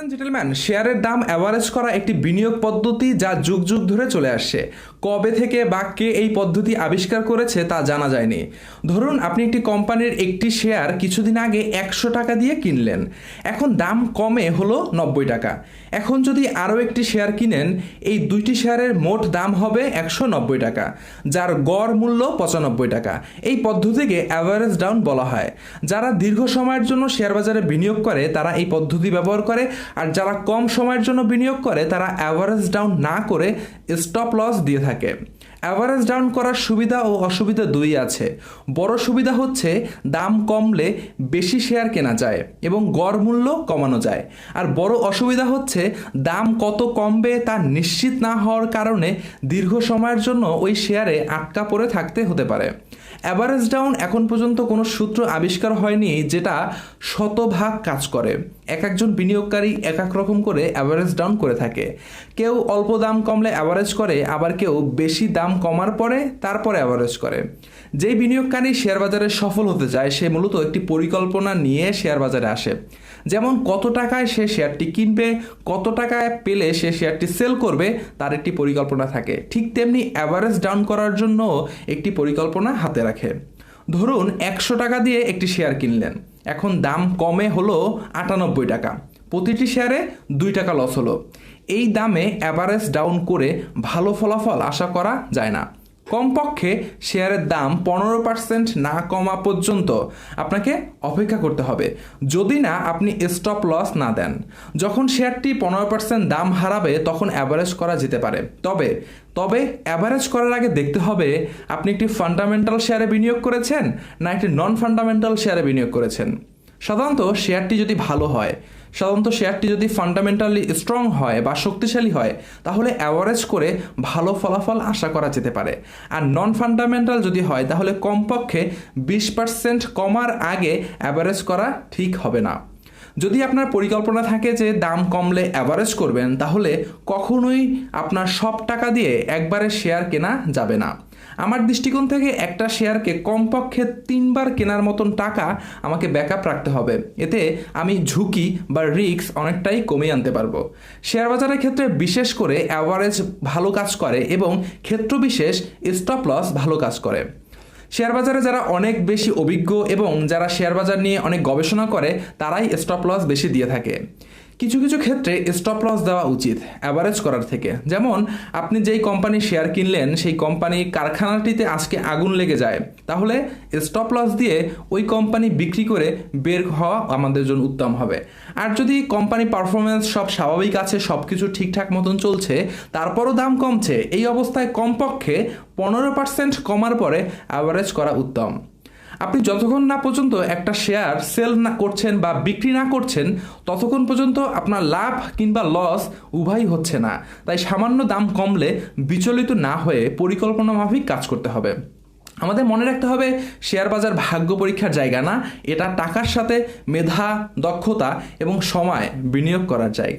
And gentleman, শেয়ারের দাম average করা একটি বিনিয়োগ পদ্ধতি যা যুগ যুগ ধরে চলে আসছে। কবে থেকে বা কে এই পদ্ধতি আবিষ্কার করেছে তা জানা যায়নি। ধরুন আপনি একটি কোম্পানির একটি শেয়ার কিছুদিন আগে 100 টাকা দিয়ে কিনলেন, এখন দাম কমে হলো 90 টাকা। এখন যদি আরও একটি শেয়ার কিনেন, এই দুইটি শেয়ারের মোট দাম হবে 190 টাকা, যার গড় মূল্য 95 টাকা। এই পদ্ধতিকে অ্যাভারেজ ডাউন বলা হয়। যারা দীর্ঘ সময়ের জন্য শেয়ার বাজারে বিনিয়োগ করে তারা এই পদ্ধতি ব্যবহার করে, আর যারা কম সময়ের জন্য বিনিয়োগ করে তারা অ্যাভারেজ ডাউন না করে স্টপ লস দিয়ে থাকে। অ্যাভারেজ ডাউন করার সুবিধা ও অসুবিধা দুই আছে। বড় সুবিধা হচ্ছে দাম কমলে বেশি শেয়ার কেনা যায় এবং গড় মূল্য কমানো যায়। আর বড় অসুবিধা হচ্ছে দাম কত কমবে তা নিশ্চিত না হওয়ার কারণে দীর্ঘ সময়ের জন্য ওই শেয়ারে আটকা পড়ে থাকতে হতে পারে। অ্যাভারেজ ডাউন এখন পর্যন্ত কোনো সূত্র আবিষ্কার হয়নি যেটা শতভাগ কাজ করে। এক একজন বিনিয়োগকারী এক এক রকম করে অ্যাভারেজ ডাউন করে থাকে। কেউ অল্প দাম কমলে অ্যাভারেজ করে, আবার কেউ বেশি দাম কমার পরে তারপরে অ্যাভারেজ করে। যেই বিনিয়োগকারী শেয়ার বাজারে সফল হতে চায় সে মূলত একটি পরিকল্পনা নিয়ে শেয়ার বাজারে আসে। যেমন কত টাকায় সে শেয়ারটি কিনবে, কত টাকায় পেলে সে শেয়ারটি সেল করবে, তার একটি পরিকল্পনা থাকে। ঠিক তেমনি অ্যাভারেজ ডাউন করার জন্য একটি পরিকল্পনা হাতে রাখে। ধরুন 100 টাকা দিয়ে একটি শেয়ার কিনলেন, এখন দাম কমে হলো 98 টাকা, প্রতিটি শেয়ারে 2 টাকা লস হলো। এই দামে অ্যাভারেজ ডাউন করে ভালো ফলাফল আশা করা যায় না। কমপক্ষে শেয়ারের দাম 15% না কমা পর্যন্ত আপনাকে অপেক্ষা করতে হবে, যদি না আপনি স্টপ লস না দেন। যখন শেয়ারটি 15% দাম হারাবে তখন অ্যাভারেজ করা যেতে পারে। তবে অ্যাভারেজ করার আগে দেখতে হবে আপনি একটি ফান্ডামেন্টাল শেয়ারে বিনিয়োগ করেছেন না একটি নন ফান্ডামেন্টাল শেয়ারে বিনিয়োগ করেছেন। সাধারণত শেয়ারটি যদি ফান্ডামেন্টালি স্ট্রং হয় বা শক্তিশালী হয় তাহলে অ্যাভারেজ করে ভালো ফলাফল আশা করা যেতে পারে। আর নন ফান্ডামেন্টাল যদি হয় তাহলে কমপক্ষে 20% কমার আগে অ্যাভারেজ করা ঠিক হবে না। যদি আপনার পরিকল্পনা থাকে যে দাম কমলে অ্যাভারেজ করবেন, তাহলে কখনোই আপনার সব টাকা দিয়ে একবারে শেয়ার কেনা যাবে না। আমার দৃষ্টিকোণ থেকে একটা শেয়ারকে কমপক্ষে 3 বার কেনার মতন টাকা আমাকে ব্যাকআপ রাখতে হবে। এতে আমি ঝুঁকি বা রিস্ক অনেকটাই কমিয়ে আনতে পারবো। শেয়ার বাজারের ক্ষেত্রে বিশেষ করে অ্যাভারেজ ভালো কাজ করে এবং ক্ষেত্রবিশেষ স্টপ লস ভালো কাজ করে। শেয়ার বাজারে যারা অনেক বেশি অভিজ্ঞ এবং যারা শেয়ার বাজার নিয়ে অনেক গবেষণা করে তারাই স্টপ লস বেশি দিয়ে থাকে। কিছু কিছু ক্ষেত্রে স্টপ লস দেওয়া উচিত অ্যাভারেজ করার থেকে। যেমন আপনি যেই কোম্পানির শেয়ার কিনলেন সেই কোম্পানির কারখানাটিতে আজকে আগুন লেগে যায়, তাহলে স্টপ লস দিয়ে ওই কোম্পানি বিক্রি করে বের হওয়া আমাদের জন্য উত্তম হবে। আর যদি কোম্পানি পারফরমেন্স সব স্বাভাবিক আছে, সব কিছু ঠিকঠাক মতন চলছে, তারপরও দাম কমছে, এই অবস্থায় কমপক্ষে 15% কমার পরে অ্যাভারেজ করা উত্তম। আপনি যতক্ষণ না পর্যন্ত একটা শেয়ার সেল না করছেন বা বিক্রি না করছেন ততক্ষণ পর্যন্ত আপনার লাভ কিংবা লস উভয়ই হচ্ছে না। তাই সামান্য দাম কমলে বিচলিত না হয়ে পরিকল্পনা মাফিক কাজ করতে হবে। আমাদের মনে রাখতে হবে শেয়ার বাজার ভাগ্য পরীক্ষার জায়গা না, এটা টাকার সাথে মেধা, দক্ষতা এবং সময় বিনিয়োগ করার জায়গা।